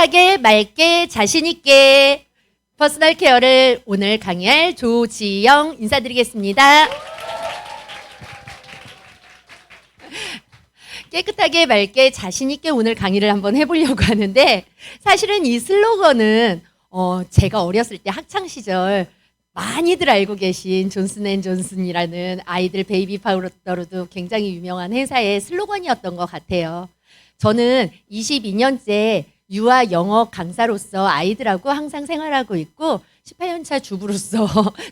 깨끗하게, 맑게, 자신있게 퍼스널 케어를 오늘 강의할 조지영 인사드리겠습니다. 깨끗하게, 맑게, 자신있게 오늘 강의를 한번 해보려고 하는데, 사실은 이 슬로건은 제가 어렸을 때 학창시절 많이들 알고 계신 존슨앤존슨이라는 아이들 베이비 파우더로도 굉장히 유명한 회사의 슬로건이었던 것 같아요. 저는 22년째 유아 영어 강사로서 아이들하고 항상 생활하고 있고 18년차 주부로서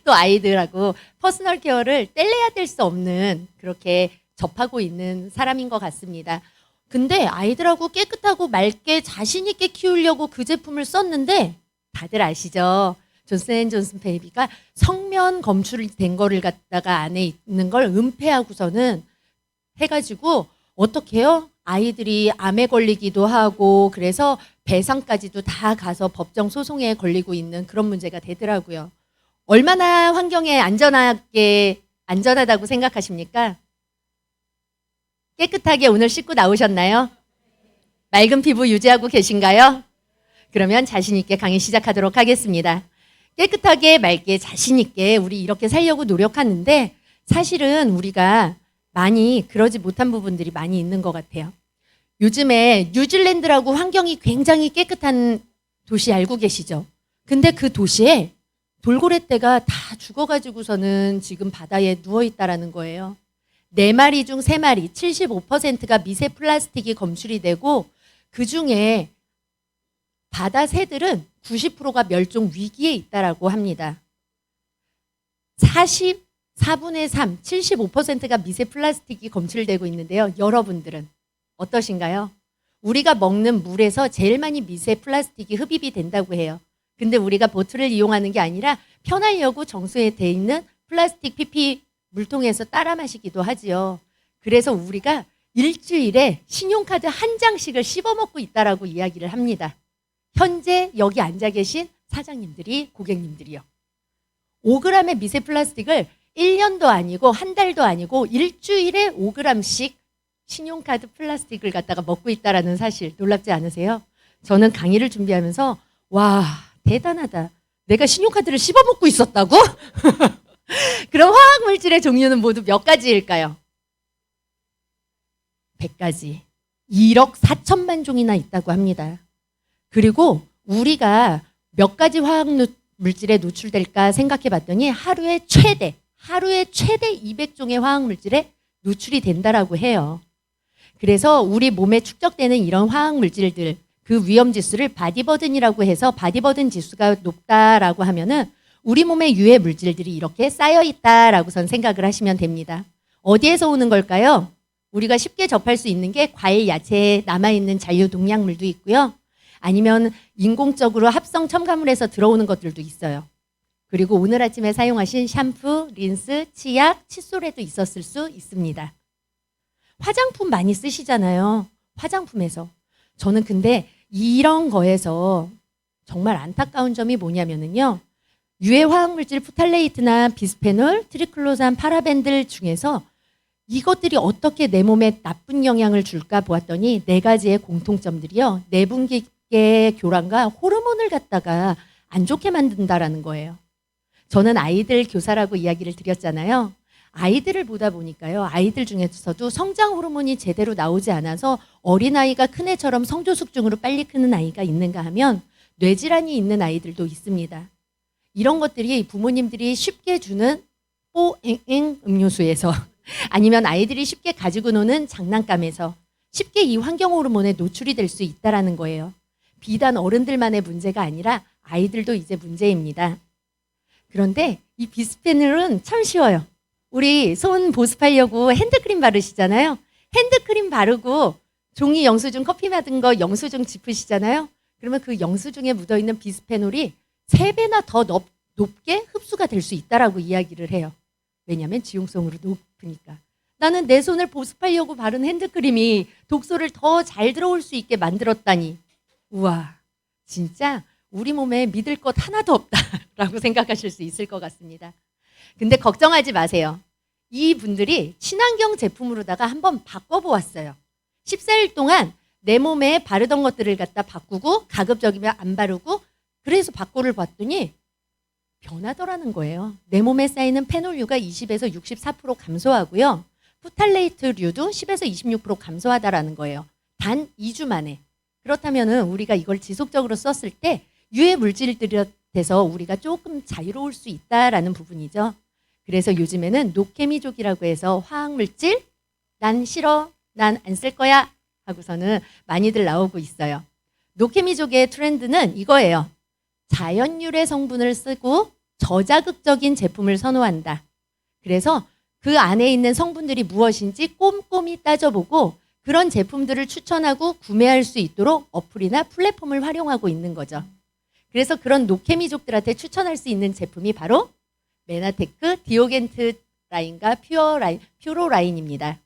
또 아이들하고 퍼스널 케어를 뗄래야 뗄 수 없는 그렇게 접하고 있는 사람인 것 같습니다. 근데 아이들하고 깨끗하고 맑게 자신 있게 키우려고 그 제품을 썼는데 다들 아시죠? 존슨앤존슨 베이비가 성면 검출된 거를 갖다가 안에 있는 걸 은폐하고서는 해가지고 어떻게 해요? 아이들이 암에 걸리기도 하고 그래서 배상까지도 다 가서 법정 소송에 걸리고 있는 그런 문제가 되더라고요. 얼마나 환경에 안전하다고 생각하십니까? 깨끗하게 오늘 씻고 나오셨나요? 맑은 피부 유지하고 계신가요? 그러면 자신 있게 강의 시작하도록 하겠습니다. 깨끗하게 맑게 자신 있게 우리 이렇게 살려고 노력하는데 사실은 우리가 많이 그러지 못한 부분들이 많이 있는 것 같아요. 요즘에 뉴질랜드라고 환경이 굉장히 깨끗한 도시 알고 계시죠? 근데 그 도시에 돌고래떼가 다 죽어가지고서는 지금 바다에 누워있다라는 거예요. 4마리 중 3마리, 75%가 미세 플라스틱이 검출이 되고 그 중에 바다 새들은 90%가 멸종 위기에 있다라고 합니다. 44분의 3, 75%가 미세 플라스틱이 검출되고 있는데요. 여러분들은 어떠신가요? 우리가 먹는 물에서 제일 많이 미세 플라스틱이 흡입이 된다고 해요. 근데 우리가 보트를 이용하는 게 아니라 편하려고 정수에 돼 있는 플라스틱 PP 물통에서 따라 마시기도 하지요. 그래서 우리가 일주일에 신용카드 한 장씩을 씹어먹고 있다라고 이야기를 합니다. 현재 여기 앉아 계신 사장님들이, 고객님들이요. 5g의 미세 플라스틱을 1년도 아니고 한 달도 아니고 일주일에 5g씩 신용카드 플라스틱을 갖다가 먹고 있다라는 사실 놀랍지 않으세요? 저는 강의를 준비하면서 와, 대단하다. 내가 신용카드를 씹어먹고 있었다고? 그럼 화학물질의 종류는 모두 몇 가지일까요? 100가지. 1억 4천만 종이나 있다고 합니다. 그리고 우리가 몇 가지 화학물질에 노출될까 생각해 봤더니 하루에 최대 200종의 화학물질에 노출이 된다라고 해요. 그래서 우리 몸에 축적되는 이런 화학물질들, 그 위험지수를 바디버든이라고 해서 바디버든 지수가 높다라고 하면은 우리 몸에 유해 물질들이 이렇게 쌓여 있다라고선 생각을 하시면 됩니다. 어디에서 오는 걸까요? 우리가 쉽게 접할 수 있는 게 과일, 야채에 남아있는 잔류 농약물도 있고요. 아니면 인공적으로 합성 첨가물에서 들어오는 것들도 있어요. 그리고 오늘 아침에 사용하신 샴푸, 린스, 치약, 칫솔에도 있었을 수 있습니다. 화장품 많이 쓰시잖아요. 화장품에서. 저는 근데 이런 거에서 정말 안타까운 점이 뭐냐면요. 유해 화학물질 프탈레이트나 비스페놀, 트리클로산, 파라벤들 중에서 이것들이 어떻게 내 몸에 나쁜 영향을 줄까 보았더니 4가지의 공통점들이요. 내분비계 교란과 호르몬을 갖다가 안 좋게 만든다라는 거예요. 저는 아이들 교사라고 이야기를 드렸잖아요. 아이들을 보다 보니까요. 아이들 중에서도 성장 호르몬이 제대로 나오지 않아서 어린아이가 큰 애처럼 성조숙증으로 빨리 크는 아이가 있는가 하면 뇌질환이 있는 아이들도 있습니다. 이런 것들이 부모님들이 쉽게 주는 뽀앵앵 음료수에서 아니면 아이들이 쉽게 가지고 노는 장난감에서 쉽게 이 환경 호르몬에 노출이 될 수 있다는 거예요. 비단 어른들만의 문제가 아니라 아이들도 이제 문제입니다. 그런데 이 비스페놀은 참 쉬워요. 우리 손 보습하려고 핸드크림 바르시잖아요. 핸드크림 바르고 종이 영수증 커피 받은 거 영수증 짚으시잖아요. 그러면 그 영수증에 묻어있는 비스페놀이 3배나 더 높게 흡수가 될 수 있다라고 이야기를 해요. 왜냐하면 지용성으로 높으니까. 나는 내 손을 보습하려고 바른 핸드크림이 독소를 더 잘 들어올 수 있게 만들었다니. 우와, 진짜 우리 몸에 믿을 것 하나도 없다라고 생각하실 수 있을 것 같습니다. 근데 걱정하지 마세요. 이 분들이 친환경 제품으로다가 한번 바꿔보았어요. 14일 동안 내 몸에 바르던 것들을 갖다 바꾸고 가급적이면 안 바르고 그래서 밖으로 봤더니 변하더라는 거예요. 내 몸에 쌓이는 페놀류가 20에서 64% 감소하고요. 후탈레이트류도 10에서 26% 감소하다라는 거예요. 단 2주 만에. 그렇다면은 우리가 이걸 지속적으로 썼을 때 유해 물질들에서 우리가 조금 자유로울 수 있다라는 부분이죠. 그래서 요즘에는 노케미족이라고 해서 화학물질 난 싫어, 난 안 쓸 거야 하고서는 많이들 나오고 있어요. 노케미족의 트렌드는 이거예요. 자연 유래 성분을 쓰고 저자극적인 제품을 선호한다. 그래서 그 안에 있는 성분들이 무엇인지 꼼꼼히 따져보고 그런 제품들을 추천하고 구매할 수 있도록 어플이나 플랫폼을 활용하고 있는 거죠. 그래서 그런 노케미족들한테 추천할 수 있는 제품이 바로 메나테크 디오겐트 라인과 퓨로 라인입니다.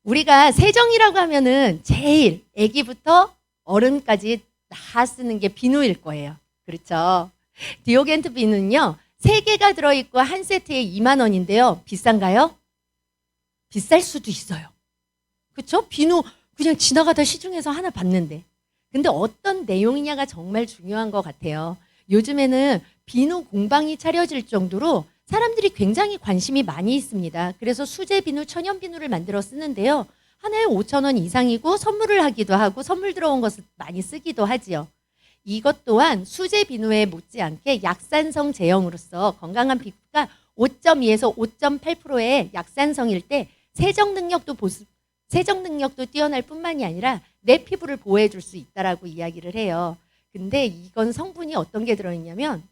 우리가 세정이라고 하면은 제일 아기부터 어른까지 다 쓰는 게 비누일 거예요. 그렇죠? 디오겐트 비누는요. 3개가 들어있고 한 세트에 2만 원인데요. 비싼가요? 비쌀 수도 있어요. 그렇죠? 비누 그냥 지나가다 시중에서 하나 봤는데. 근데 어떤 내용이냐가 정말 중요한 것 같아요. 요즘에는 비누 공방이 차려질 정도로 사람들이 굉장히 관심이 많이 있습니다. 그래서 수제 비누, 천연 비누를 만들어 쓰는데요. 하나에 5,000원 이상이고 선물을 하기도 하고 선물 들어온 것을 많이 쓰기도 하지요. 이것 또한 수제 비누에 못지않게 약산성 제형으로서 건강한 피부가 5.2에서 5.8%의 약산성일 때 세정 능력도 뛰어날 뿐만이 아니라 내 피부를 보호해 줄 수 있다라고 이야기를 해요. 근데 이건 성분이 어떤 게 들어있냐면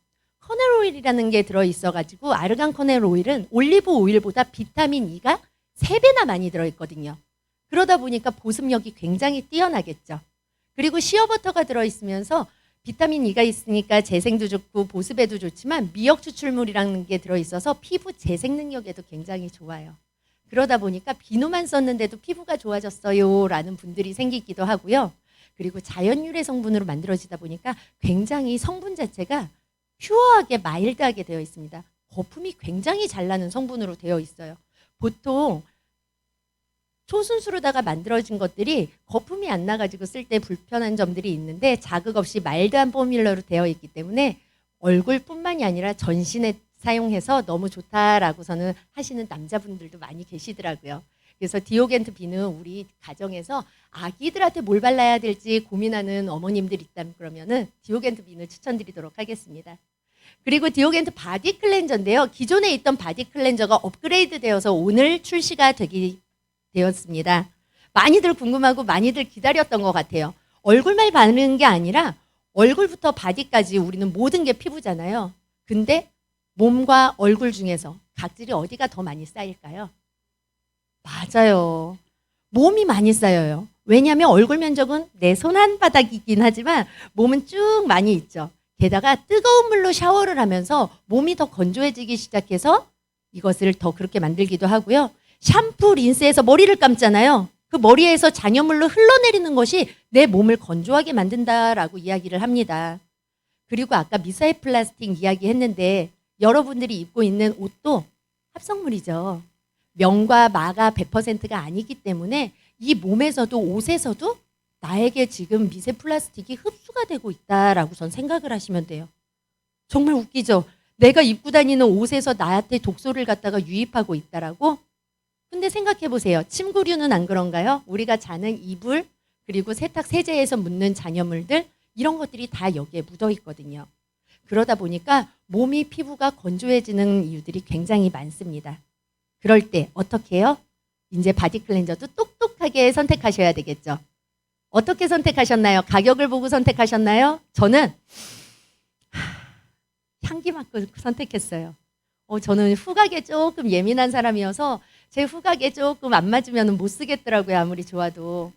커넬 오일이라는 게 들어있어가지고 아르간 커넬 오일은 올리브 오일보다 비타민 E가 3배나 많이 들어있거든요. 그러다 보니까 보습력이 굉장히 뛰어나겠죠. 그리고 시어버터가 들어있으면서 비타민 E가 있으니까 재생도 좋고 보습에도 좋지만 미역 추출물이라는 게 들어있어서 피부 재생 능력에도 굉장히 좋아요. 그러다 보니까 비누만 썼는데도 피부가 좋아졌어요 라는 분들이 생기기도 하고요. 그리고 자연 유래 성분으로 만들어지다 보니까 굉장히 성분 자체가 퓨어하게 마일드하게 되어 있습니다. 거품이 굉장히 잘 나는 성분으로 되어 있어요. 보통 초순수로다가 만들어진 것들이 거품이 안 나가지고 쓸 때 불편한 점들이 있는데 자극 없이 마일드한 포뮬러로 되어 있기 때문에 얼굴뿐만이 아니라 전신에 사용해서 너무 좋다라고서는 하시는 남자분들도 많이 계시더라고요. 그래서 디오겐트 비누 우리 가정에서 아기들한테 뭘 발라야 될지 고민하는 어머님들 있다면 그러면은 디오겐트 비누 추천드리도록 하겠습니다. 그리고 디오겐트 바디 클렌저인데요. 기존에 있던 바디 클렌저가 업그레이드 되어서 오늘 출시가 되었습니다. 많이들 궁금하고 많이들 기다렸던 것 같아요. 얼굴만 바르는 게 아니라 얼굴부터 바디까지 우리는 모든 게 피부잖아요. 근데 몸과 얼굴 중에서 각질이 어디가 더 많이 쌓일까요? 맞아요. 몸이 많이 쌓여요. 왜냐하면 얼굴 면적은 내 손 한 바닥이긴 하지만 몸은 쭉 많이 있죠. 게다가 뜨거운 물로 샤워를 하면서 몸이 더 건조해지기 시작해서 이것을 더 그렇게 만들기도 하고요. 샴푸, 린스에서 머리를 감잖아요. 그 머리에서 잔여물로 흘러내리는 것이 내 몸을 건조하게 만든다라고 이야기를 합니다. 그리고 아까 미사일 플라스틱 이야기했는데 여러분들이 입고 있는 옷도 합성물이죠. 명과 마가 100%가 아니기 때문에 이 몸에서도 옷에서도 나에게 지금 미세 플라스틱이 흡수가 되고 있다라고 전 생각을 하시면 돼요. 정말 웃기죠? 내가 입고 다니는 옷에서 나한테 독소를 갖다가 유입하고 있다라고? 근데 생각해 보세요. 침구류는 안 그런가요? 우리가 자는 이불 그리고 세탁 세제에서 묻는 잔여물들 이런 것들이 다 여기에 묻어 있거든요. 그러다 보니까 몸이 피부가 건조해지는 이유들이 굉장히 많습니다. 그럴 때 어떻게 해요? 이제 바디 클렌저도 똑똑하게 선택하셔야 되겠죠. 어떻게 선택하셨나요? 가격을 보고 선택하셨나요? 저는 향기 맡고 선택했어요. 저는 후각에 조금 예민한 사람이어서 제 후각에 조금 안 맞으면 못 쓰겠더라고요. 아무리 좋아도.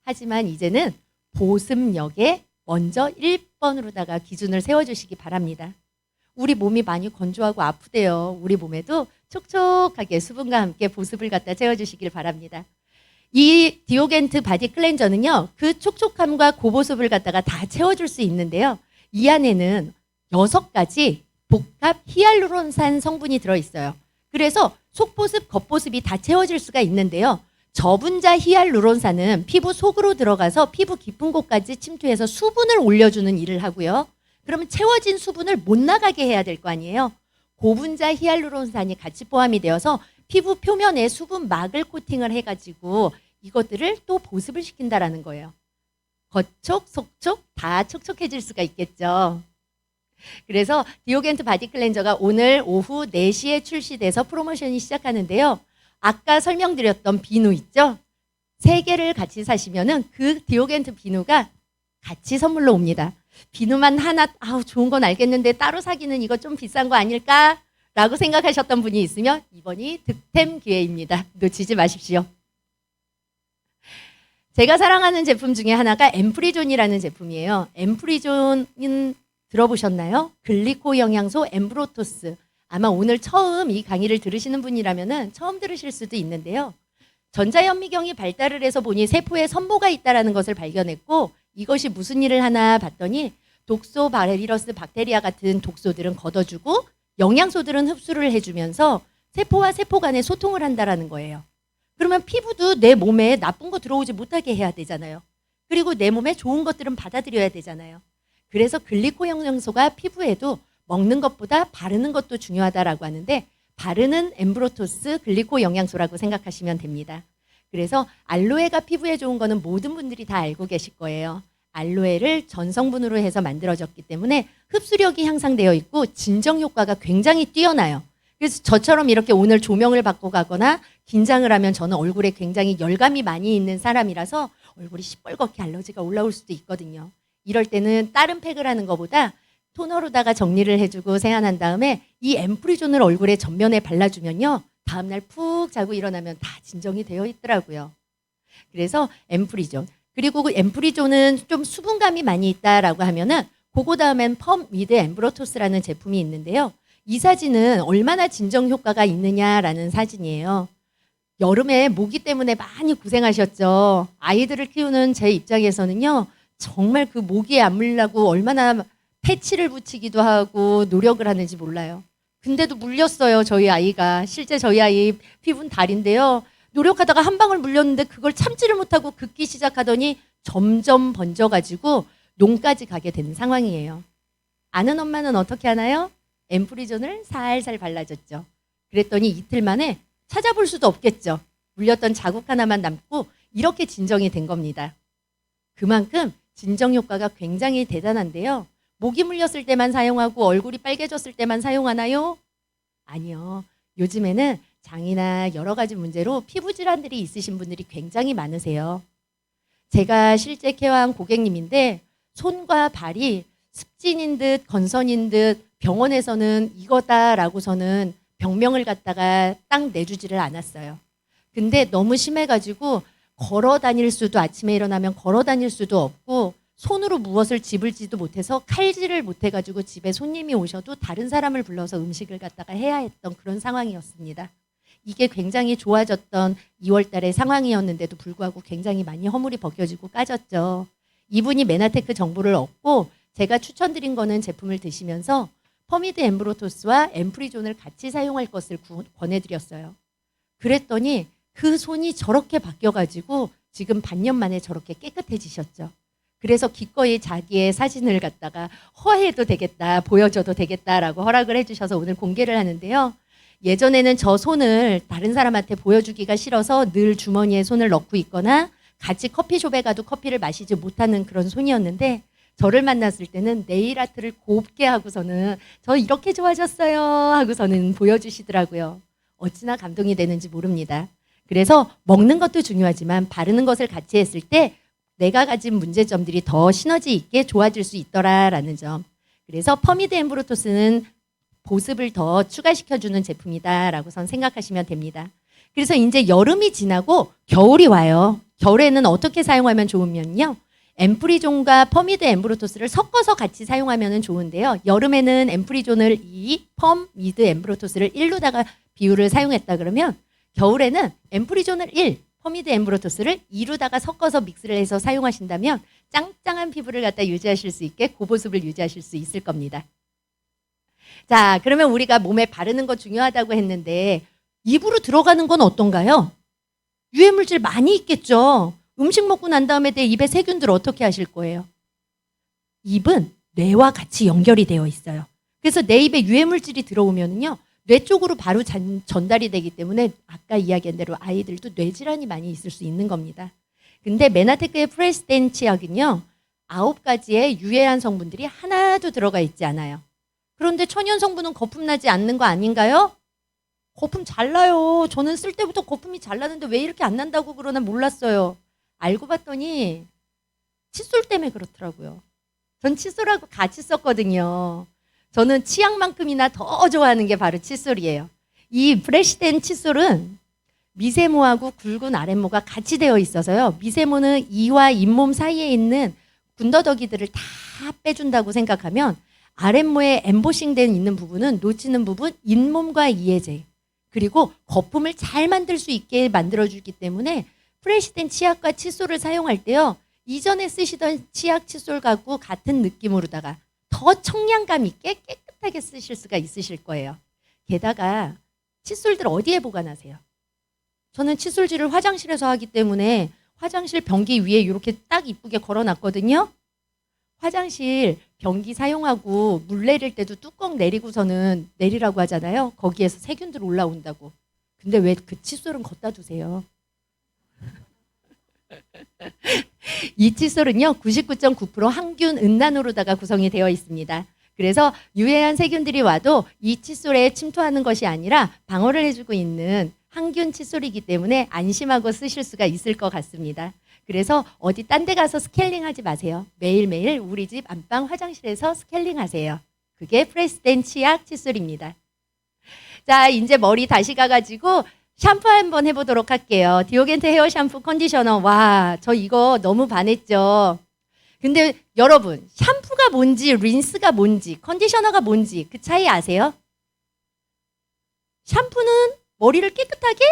하지만 이제는 보습력에 먼저 1번으로다가 기준을 세워주시기 바랍니다. 우리 몸이 많이 건조하고 아프대요. 우리 몸에도 촉촉하게 수분과 함께 보습을 갖다 채워주시길 바랍니다. 이 디오겐트 바디 클렌저는요. 그 촉촉함과 고보습을 갖다가 다 채워줄 수 있는데요. 이 안에는 6가지 복합 히알루론산 성분이 들어있어요. 그래서 속보습, 겉보습이 다 채워질 수가 있는데요. 저분자 히알루론산은 피부 속으로 들어가서 피부 깊은 곳까지 침투해서 수분을 올려주는 일을 하고요. 그러면 채워진 수분을 못 나가게 해야 될 거 아니에요. 고분자 히알루론산이 같이 포함이 되어서 피부 표면에 수분막을 코팅을 해가지고 이것들을 또 보습을 시킨다라는 거예요. 겉촉, 속촉 다 촉촉해질 수가 있겠죠. 그래서 디오겐트 바디 클렌저가 오늘 오후 4시에 출시돼서 프로모션이 시작하는데요. 아까 설명드렸던 비누 있죠? 3개를 같이 사시면은 그 디오겐트 비누가 같이 선물로 옵니다. 비누만 하나, 좋은 건 알겠는데 따로 사기는 이거 좀 비싼 거 아닐까? 라고 생각하셨던 분이 있으면 이번이 득템 기회입니다. 놓치지 마십시오. 제가 사랑하는 제품 중에 하나가 엠프리존이라는 제품이에요. 엠프리존은 들어보셨나요? 글리코 영양소 엠브로토스. 아마 오늘 처음 이 강의를 들으시는 분이라면 처음 들으실 수도 있는데요. 전자현미경이 발달을 해서 보니 세포에 선모가 있다는 것을 발견했고 이것이 무슨 일을 하나 봤더니 독소 바이러스 박테리아 같은 독소들은 걷어주고 영양소들은 흡수를 해주면서 세포와 세포 간에 소통을 한다는 거예요. 그러면 피부도 내 몸에 나쁜 거 들어오지 못하게 해야 되잖아요. 그리고 내 몸에 좋은 것들은 받아들여야 되잖아요. 그래서 글리코 영양소가 피부에도 먹는 것보다 바르는 것도 중요하다라고 하는데 바르는 엠브로토스 글리코 영양소라고 생각하시면 됩니다. 그래서 알로에가 피부에 좋은 거는 모든 분들이 다 알고 계실 거예요. 알로에를 전성분으로 해서 만들어졌기 때문에 흡수력이 향상되어 있고 진정 효과가 굉장히 뛰어나요. 그래서 저처럼 이렇게 오늘 조명을 받고 가거나 긴장을 하면 저는 얼굴에 굉장히 열감이 많이 있는 사람이라서 얼굴이 시뻘겋게 알러지가 올라올 수도 있거든요. 이럴 때는 다른 팩을 하는 것보다 토너로다가 정리를 해주고 세안한 다음에 이 엠프리존을 얼굴에 전면에 발라주면요. 다음날 푹 자고 일어나면 다 진정이 되어 있더라고요. 그래서 엠프리존. 그리고 그 엠프리존은 좀 수분감이 많이 있다라고 하면은 그거 다음엔 펌 위드 엠브로토스라는 제품이 있는데요. 이 사진은 얼마나 진정 효과가 있느냐라는 사진이에요. 여름에 모기 때문에 많이 고생하셨죠. 아이들을 키우는 제 입장에서는요. 정말 그 모기에 안 물려고 얼마나 패치를 붙이기도 하고 노력을 하는지 몰라요. 근데도 물렸어요. 저희 아이가. 실제 저희 아이 피부는 달인데요. 노력하다가 한 방울 물렸는데 그걸 참지를 못하고 긁기 시작하더니 점점 번져가지고 농까지 가게 되는 상황이에요. 아는 엄마는 어떻게 하나요? 엠프리존을 살살 발라줬죠. 그랬더니 이틀 만에 찾아볼 수도 없겠죠. 물렸던 자국 하나만 남고 이렇게 진정이 된 겁니다. 그만큼 진정 효과가 굉장히 대단한데요. 모기 물렸을 때만 사용하고 얼굴이 빨개졌을 때만 사용하나요? 아니요. 요즘에는 장이나 여러 가지 문제로 피부 질환들이 있으신 분들이 굉장히 많으세요. 제가 실제 케어한 고객님인데 손과 발이 습진인 듯 건선인 듯 병원에서는 이거다라고서는 병명을 갖다가 딱 내주지를 않았어요. 근데 너무 심해가지고 걸어 다닐 수도 아침에 일어나면 걸어 다닐 수도 없고 손으로 무엇을 집을지도 못해서 칼질을 못해가지고 집에 손님이 오셔도 다른 사람을 불러서 음식을 갖다가 해야 했던 그런 상황이었습니다. 이게 굉장히 좋아졌던 2월 달의 상황이었는데도 불구하고 굉장히 많이 허물이 벗겨지고 까졌죠. 이분이 메나테크 정보를 얻고 제가 추천드린 거는 제품을 드시면서 퍼미드 엠브로토스와 엠프리존을 같이 사용할 것을 권해드렸어요. 그랬더니 그 손이 저렇게 바뀌어가지고 지금 반년 만에 저렇게 깨끗해지셨죠. 그래서 기꺼이 자기의 사진을 갖다가 허해도 되겠다, 보여줘도 되겠다라고 허락을 해주셔서 오늘 공개를 하는데요. 예전에는 저 손을 다른 사람한테 보여주기가 싫어서 늘 주머니에 손을 넣고 있거나 같이 커피숍에 가도 커피를 마시지 못하는 그런 손이었는데 저를 만났을 때는 네일 아트를 곱게 하고서는 저 이렇게 좋아졌어요 하고서는 보여주시더라고요. 어찌나 감동이 되는지 모릅니다. 그래서 먹는 것도 중요하지만 바르는 것을 같이 했을 때 내가 가진 문제점들이 더 시너지 있게 좋아질 수 있더라라는 점. 그래서 퍼미드 엠브로토스는 보습을 더 추가시켜주는 제품이다라고선 생각하시면 됩니다. 그래서 이제 여름이 지나고 겨울이 와요. 겨울에는 어떻게 사용하면 좋으면요. 엠프리존과 퍼미드 엠브로토스를 섞어서 같이 사용하면 좋은데요. 여름에는 엠프리존을 2, 퍼미드 엠브로토스를 1로다가 비율을 사용했다 그러면 겨울에는 엠프리존을 1, 퍼미드 엠브로토스를 2로다가 섞어서 믹스를 해서 사용하신다면 짱짱한 피부를 갖다 유지하실 수 있게 고보습을 유지하실 수 있을 겁니다. 자, 그러면 우리가 몸에 바르는 거 중요하다고 했는데 입으로 들어가는 건 어떤가요? 유해물질 많이 있겠죠. 음식 먹고 난 다음에 내 입에 세균들 어떻게 하실 거예요? 입은 뇌와 같이 연결이 되어 있어요. 그래서 내 입에 유해물질이 들어오면요, 뇌 쪽으로 바로 전달이 되기 때문에 아까 이야기한 대로 아이들도 뇌질환이 많이 있을 수 있는 겁니다. 근데 메나테크의 프레스덴 치약은요, 9가지의 유해한 성분들이 하나도 들어가 있지 않아요. 그런데 천연 성분은 거품 나지 않는 거 아닌가요? 거품 잘 나요. 저는 쓸 때부터 거품이 잘 나는데 왜 이렇게 안 난다고 그러나 몰랐어요. 알고 봤더니 칫솔 때문에 그렇더라고요. 전 칫솔하고 같이 썼거든요. 저는 치약만큼이나 더 좋아하는 게 바로 칫솔이에요. 이 프레시된 칫솔은 미세모하고 굵은 아랫모가 같이 되어 있어서요. 미세모는 이와 잇몸 사이에 있는 군더더기들을 다 빼준다고 생각하면 아랫모에 엠보싱된 있는 부분은 놓치는 부분 잇몸과 이해제 그리고 거품을 잘 만들 수 있게 만들어주기 때문에 프레시된 치약과 칫솔을 사용할 때요. 이전에 쓰시던 치약 칫솔하고 같은 느낌으로다가 더 청량감 있게 깨끗하게 쓰실 수가 있으실 거예요. 게다가 칫솔들 어디에 보관하세요? 저는 칫솔질을 화장실에서 하기 때문에 화장실 변기 위에 이렇게 딱 이쁘게 걸어놨거든요. 화장실 변기 사용하고 물 내릴 때도 뚜껑 내리고서는 내리라고 하잖아요. 거기에서 세균들 올라온다고. 근데 왜 그 칫솔은 걷다 두세요? 이 칫솔은요 99.9% 항균 은난으로다가 구성이 되어 있습니다. 그래서 유해한 세균들이 와도 이 칫솔에 침투하는 것이 아니라 방어를 해주고 있는 항균 칫솔이기 때문에 안심하고 쓰실 수가 있을 것 같습니다. 그래서 어디 딴 데 가서 스케일링 하지 마세요. 매일매일 우리 집 안방 화장실에서 스케일링 하세요. 그게 프레스덴 치약 칫솔입니다. 자, 이제 머리 다시 가가지고 샴푸 한번 해보도록 할게요. 디오겐트 헤어 샴푸 컨디셔너. 와, 저 이거 너무 반했죠. 근데 여러분, 샴푸가 뭔지, 린스가 뭔지, 컨디셔너가 뭔지 그 차이 아세요? 샴푸는 머리를 깨끗하게,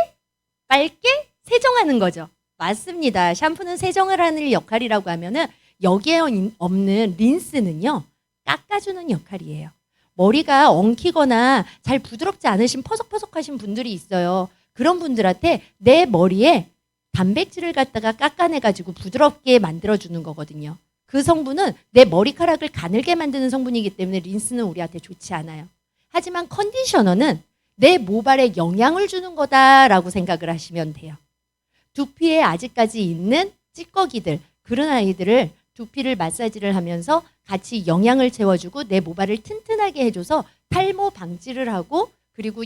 맑게 세정하는 거죠. 맞습니다. 샴푸는 세정을 하는 역할이라고 하면은 여기에 없는 린스는요, 깎아주는 역할이에요. 머리가 엉키거나 잘 부드럽지 않으신 퍼석퍼석하신 분들이 있어요. 그런 분들한테 내 머리에 단백질을 갖다가 깎아내가지고 부드럽게 만들어주는 거거든요. 그 성분은 내 머리카락을 가늘게 만드는 성분이기 때문에 린스는 우리한테 좋지 않아요. 하지만 컨디셔너는 내 모발에 영양을 주는 거다라고 생각을 하시면 돼요. 두피에 아직까지 있는 찌꺼기들, 그런 아이들을 두피를 마사지를 하면서 같이 영양을 채워주고 내 모발을 튼튼하게 해줘서 탈모 방지를 하고 그리고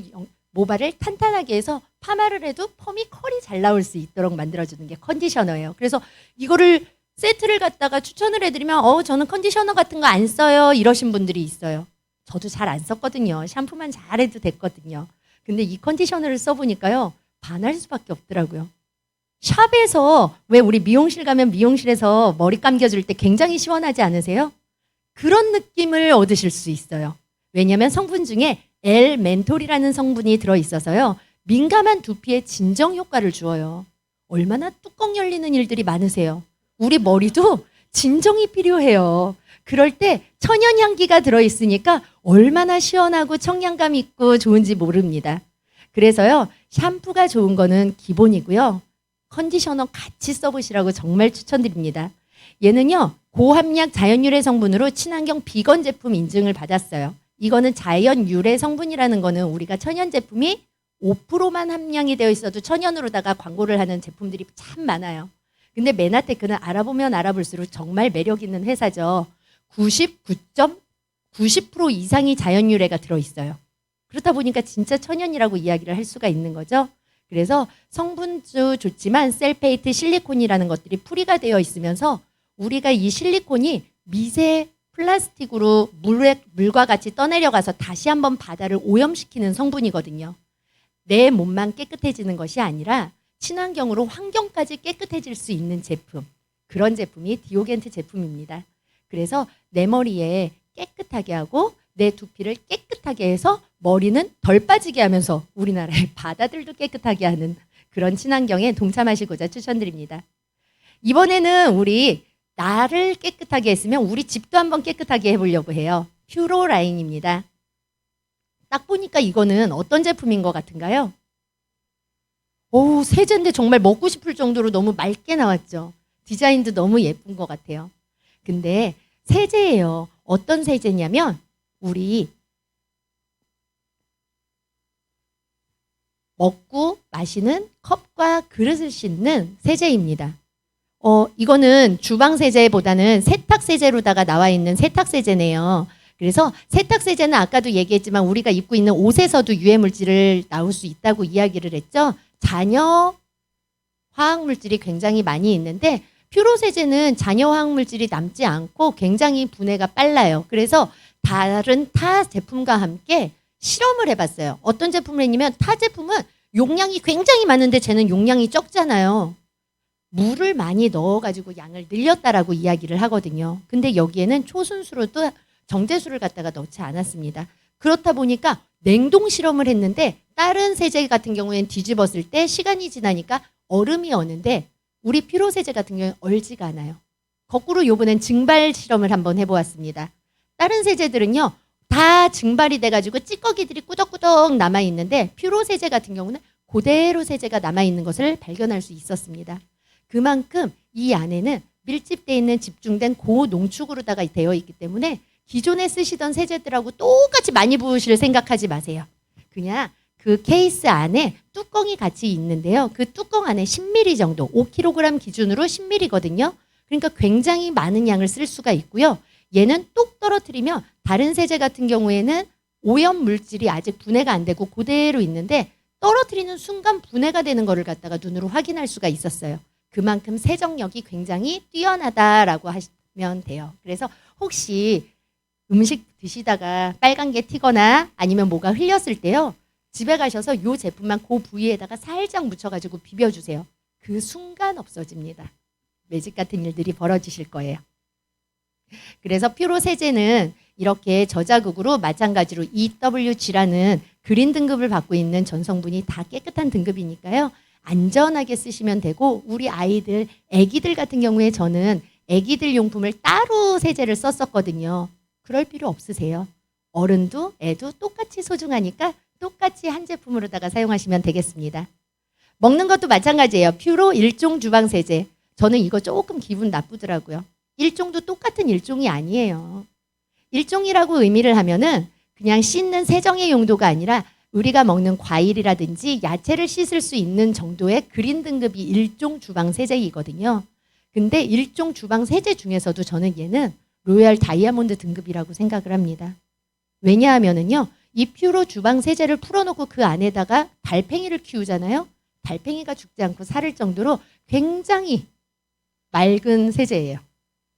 모발을 탄탄하게 해서 파마를 해도 펌이 컬이 잘 나올 수 있도록 만들어주는 게 컨디셔너예요. 그래서 이거를 세트를 갖다가 추천을 해드리면 저는 컨디셔너 같은 거 안 써요 이러신 분들이 있어요. 저도 잘 안 썼거든요. 샴푸만 잘해도 됐거든요. 근데 이 컨디셔너를 써보니까요. 반할 수밖에 없더라고요. 샵에서 왜 우리 미용실 가면 미용실에서 머리 감겨줄 때 굉장히 시원하지 않으세요? 그런 느낌을 얻으실 수 있어요. 왜냐하면 성분 중에 L-멘톨이라는 성분이 들어있어서요. 민감한 두피에 진정 효과를 주어요. 얼마나 뚜껑 열리는 일들이 많으세요. 우리 머리도 진정이 필요해요. 그럴 때 천연 향기가 들어있으니까 얼마나 시원하고 청량감 있고 좋은지 모릅니다. 그래서요. 샴푸가 좋은 거는 기본이고요. 컨디셔너 같이 써보시라고 정말 추천드립니다. 얘는요. 고함량 자연유래 성분으로 친환경 비건 제품 인증을 받았어요. 이거는 자연 유래 성분이라는 거는 우리가 천연 제품이 5%만 함량이 되어 있어도 천연으로다가 광고를 하는 제품들이 참 많아요. 근데 메나테크는 알아보면 알아볼수록 정말 매력 있는 회사죠. 99.90% 이상이 자연 유래가 들어있어요. 그렇다 보니까 진짜 천연이라고 이야기를 할 수가 있는 거죠. 그래서 성분도 좋지만 셀페이트, 실리콘이라는 것들이 풀이가 되어 있으면서 우리가 이 실리콘이 미세 플라스틱으로 물과 같이 떠내려가서 다시 한번 바다를 오염시키는 성분이거든요. 내 몸만 깨끗해지는 것이 아니라 친환경으로 환경까지 깨끗해질 수 있는 제품. 그런 제품이 디오겐트 제품입니다. 그래서 내 머리에 깨끗하게 하고 내 두피를 깨끗하게 해서 머리는 덜 빠지게 하면서 우리나라의 바다들도 깨끗하게 하는 그런 친환경에 동참하시고자 추천드립니다. 이번에는 우리 나를 깨끗하게 했으면 우리 집도 한번 깨끗하게 해보려고 해요. 퓨로 라인입니다. 딱 보니까 이거는 어떤 제품인 것 같은가요? 오, 세제인데 정말 먹고 싶을 정도로 너무 맑게 나왔죠. 디자인도 너무 예쁜 것 같아요. 근데 세제예요. 어떤 세제냐면 우리 먹고 마시는 컵과 그릇을 씻는 세제입니다. 이거는 주방 세제보다는 세탁 세제로다가 나와 있는 세탁 세제네요. 그래서 세탁 세제는 아까도 얘기했지만 우리가 입고 있는 옷에서도 유해 물질을 나올 수 있다고 이야기를 했죠. 잔여 화학 물질이 굉장히 많이 있는데 퓨로 세제는 잔여 화학 물질이 남지 않고 굉장히 분해가 빨라요. 그래서 다른 타 제품과 함께 실험을 해봤어요. 어떤 제품을 했냐면 타 제품은 용량이 굉장히 많은데 쟤는 용량이 적잖아요. 물을 많이 넣어가지고 양을 늘렸다라고 이야기를 하거든요. 근데 여기에는 초순수로도 정제수를 갖다가 넣지 않았습니다. 그렇다 보니까 냉동 실험을 했는데 다른 세제 같은 경우에는 뒤집었을 때 시간이 지나니까 얼음이 어는데 우리 퓨로 세제 같은 경우는 얼지가 않아요. 거꾸로 요번엔 증발 실험을 한번 해보았습니다. 다른 세제들은요. 다 증발이 돼가지고 찌꺼기들이 꾸덕꾸덕 남아있는데 퓨로 세제 같은 경우는 그대로 세제가 남아있는 것을 발견할 수 있었습니다. 그만큼 이 안에는 밀집되어 있는 집중된 고농축으로다가 되어 있기 때문에 기존에 쓰시던 세제들하고 똑같이 많이 부으실 생각하지 마세요. 그냥 그 케이스 안에 뚜껑이 같이 있는데요. 그 뚜껑 안에 10ml 정도, 5kg 기준으로 10ml거든요. 그러니까 굉장히 많은 양을 쓸 수가 있고요. 얘는 뚝 떨어뜨리면 다른 세제 같은 경우에는 오염 물질이 아직 분해가 안 되고 그대로 있는데 떨어뜨리는 순간 분해가 되는 거를 갖다가 눈으로 확인할 수가 있었어요. 그만큼 세정력이 굉장히 뛰어나다라고 하시면 돼요. 그래서 혹시 음식 드시다가 빨간 게 튀거나 아니면 뭐가 흘렸을 때요. 집에 가셔서 이 제품만 그 부위에다가 살짝 묻혀가지고 비벼주세요. 그 순간 없어집니다. 매직 같은 일들이 벌어지실 거예요. 그래서 퓨로 세제는 이렇게 저자극으로 마찬가지로 EWG라는 그린 등급을 받고 있는 전성분이 다 깨끗한 등급이니까요. 안전하게 쓰시면 되고 우리 아이들, 애기들 같은 경우에 저는 애기들 용품을 따로 세제를 썼었거든요. 그럴 필요 없으세요. 어른도 애도 똑같이 소중하니까 똑같이 한 제품으로다가 사용하시면 되겠습니다. 먹는 것도 마찬가지예요. 퓨로 일종 주방 세제. 저는 이거 조금 기분 나쁘더라고요. 일종도 똑같은 일종이 아니에요. 일종이라고 의미를 하면은 그냥 씻는 세정의 용도가 아니라 우리가 먹는 과일이라든지 야채를 씻을 수 있는 정도의 그린 등급이 일종 주방 세제이거든요. 근데 일종 주방 세제 중에서도 저는 얘는 로얄 다이아몬드 등급이라고 생각을 합니다. 왜냐하면은요, 이 퓨로 주방 세제를 풀어놓고 그 안에다가 달팽이를 키우잖아요. 달팽이가 죽지 않고 살을 정도로 굉장히 맑은 세제예요.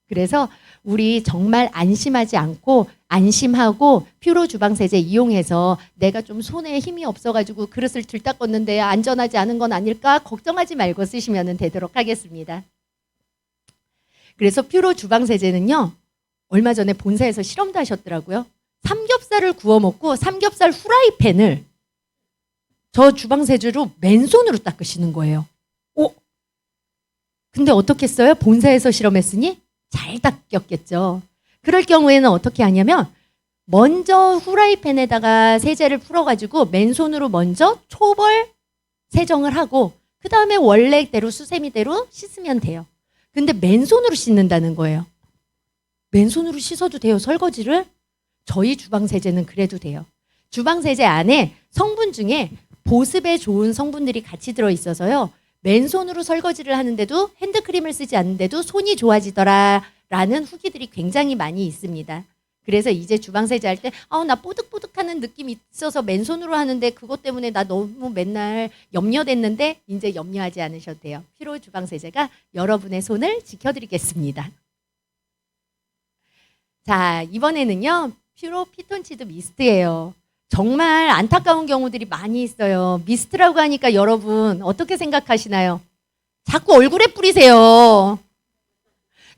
그래서 우리 정말 안심하지 않고 안심하고 퓨로 주방 세제 이용해서 내가 좀 손에 힘이 없어가지고 그릇을 들닦았는데 안전하지 않은 건 아닐까 걱정하지 말고 쓰시면 되도록 하겠습니다. 그래서 퓨로 주방 세제는요. 얼마 전에 본사에서 실험도 하셨더라고요. 삼겹살을 구워 먹고 삼겹살 후라이팬을 저 주방 세제로 맨손으로 닦으시는 거예요. 근데 어떻게 했어요? 본사에서 실험했으니 잘 닦였겠죠. 그럴 경우에는 어떻게 하냐면 먼저 후라이팬에다가 세제를 풀어가지고 맨손으로 먼저 초벌 세정을 하고 그 다음에 원래대로 수세미대로 씻으면 돼요. 근데 맨손으로 씻는다는 거예요. 맨손으로 씻어도 돼요, 설거지를? 저희 주방세제는 그래도 돼요. 주방세제 안에 성분 중에 보습에 좋은 성분들이 같이 들어있어서요. 맨손으로 설거지를 하는데도 핸드크림을 쓰지 않는데도 손이 좋아지더라 라는 후기들이 굉장히 많이 있습니다. 그래서 이제 주방세제 할 때 나 뽀득뽀득하는 느낌이 있어서 맨손으로 하는데 그것 때문에 나 너무 맨날 염려됐는데 이제 염려하지 않으셔도 돼요. 퓨로 주방세제가 여러분의 손을 지켜드리겠습니다. 자, 이번에는요. 퓨로 피톤치드 미스트예요. 정말 안타까운 경우들이 많이 있어요. 미스트라고 하니까 여러분 어떻게 생각하시나요? 자꾸 얼굴에 뿌리세요.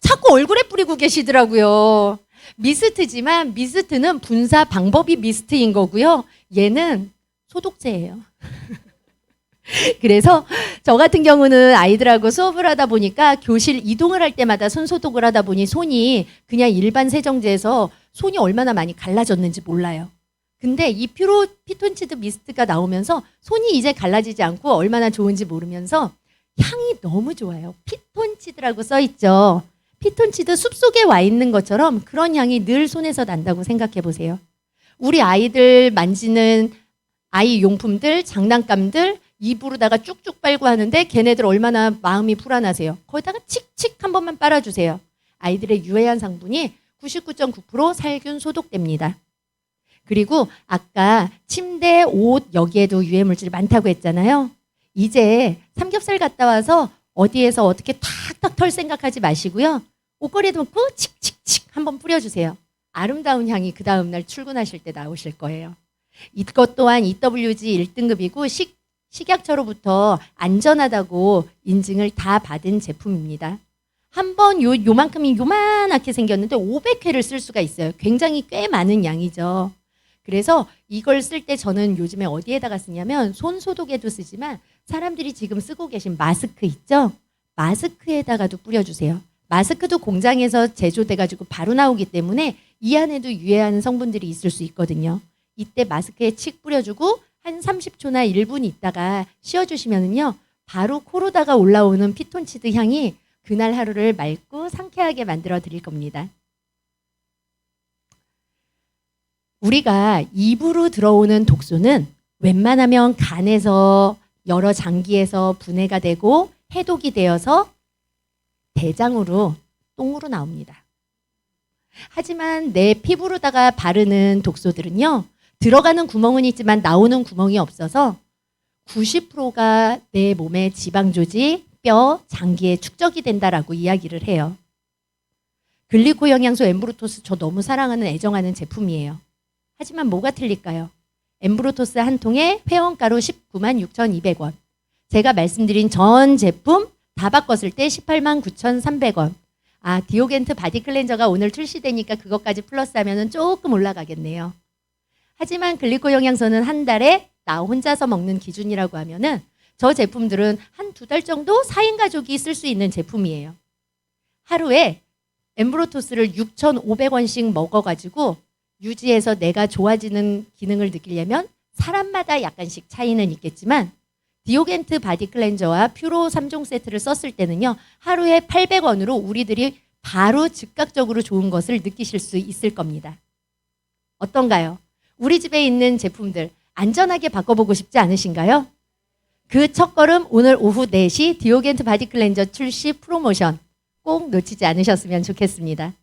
자꾸 얼굴에 뿌리고 계시더라고요. 미스트지만 미스트는 분사 방법이 미스트인 거고요. 얘는 소독제예요. 그래서 저 같은 경우는 아이들하고 수업을 하다 보니까 교실 이동을 할 때마다 손 소독을 하다 보니 손이 그냥 일반 세정제에서 손이 얼마나 많이 갈라졌는지 몰라요. 근데 이 퓨로 피톤치드 미스트가 나오면서 손이 이제 갈라지지 않고 얼마나 좋은지 모르면서 향이 너무 좋아요. 피톤치드라고 써 있죠. 피톤치드 숲속에 와 있는 것처럼 그런 향이 늘 손에서 난다고 생각해 보세요. 우리 아이들 만지는 아이 용품들, 장난감들 입으로다가 쭉쭉 빨고 하는데 걔네들 얼마나 마음이 불안하세요. 거기다가 칙칙 한 번만 빨아주세요. 아이들의 유해한 성분이 99.9% 살균 소독됩니다. 그리고 아까 침대, 옷 여기에도 유해물질이 많다고 했잖아요. 이제 삼겹살 갔다 와서 어디에서 어떻게 탁탁 털 생각하지 마시고요. 옷걸이에도 놓고 칙칙칙 한번 뿌려주세요. 아름다운 향이 그 다음날 출근하실 때 나오실 거예요. 이것 또한 EWG 1등급이고 식약처로부터 안전하다고 인증을 다 받은 제품입니다. 한번 요만큼이 요만하게 생겼는데 500회를 쓸 수가 있어요. 굉장히 꽤 많은 양이죠. 그래서 이걸 쓸 때 저는 요즘에 어디에다가 쓰냐면 손 소독에도 쓰지만 사람들이 지금 쓰고 계신 마스크 있죠? 마스크에다가도 뿌려주세요. 마스크도 공장에서 제조돼가지고 바로 나오기 때문에 이 안에도 유해한 성분들이 있을 수 있거든요. 이때 마스크에 칙 뿌려주고 한 30초나 1분 있다가 씌워주시면은요, 바로 코로다가 올라오는 피톤치드 향이 그날 하루를 맑고 상쾌하게 만들어 드릴 겁니다. 우리가 입으로 들어오는 독소는 웬만하면 간에서 여러 장기에서 분해가 되고 해독이 되어서 대장으로 똥으로 나옵니다. 하지만 내 피부로다가 바르는 독소들은요, 들어가는 구멍은 있지만 나오는 구멍이 없어서 90%가 내 몸의 지방 조직, 뼈, 장기에 축적이 된다라고 이야기를 해요. 글리코 영양소 엠브로토스 저 너무 사랑하는 애정하는 제품이에요. 하지만 뭐가 틀릴까요? 엠브로토스 한 통에 회원가로 19만 6,200원. 제가 말씀드린 전 제품 다 바꿨을 때 18만 9,300원. 아, 디오겐트 바디 클렌저가 오늘 출시되니까 그것까지 플러스하면 조금 올라가겠네요. 하지만 글리코 영양소는 한 달에 나 혼자서 먹는 기준이라고 하면은 저 제품들은 한 2달 정도 4인 가족이 쓸 수 있는 제품이에요. 하루에 엠브로토스를 6,500원씩 먹어가지고 유지해서 내가 좋아지는 기능을 느끼려면 사람마다 약간씩 차이는 있겠지만 디오겐트 바디 클렌저와 퓨로 3종 세트를 썼을 때는요, 하루에 800원으로 우리들이 바로 즉각적으로 좋은 것을 느끼실 수 있을 겁니다. 어떤가요? 우리 집에 있는 제품들 안전하게 바꿔보고 싶지 않으신가요? 그 첫걸음 오늘 오후 4시 디오겐트 바디 클렌저 출시 프로모션 꼭 놓치지 않으셨으면 좋겠습니다.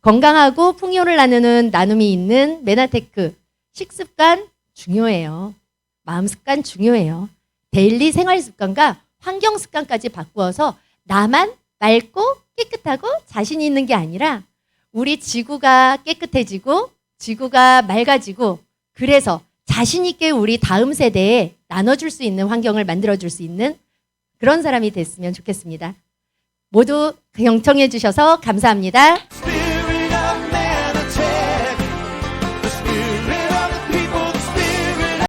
건강하고 풍요를 나누는 나눔이 있는 메나테크. 식습관 중요해요. 마음 습관 중요해요. 데일리 생활 습관과 환경 습관까지 바꾸어서 나만 맑고 깨끗하고 자신 있는 게 아니라 우리 지구가 깨끗해지고 지구가 맑아지고 그래서 자신 있게 우리 다음 세대에 나눠줄 수 있는 환경을 만들어줄 수 있는 그런 사람이 됐으면 좋겠습니다. 모두 경청해 주셔서 감사합니다.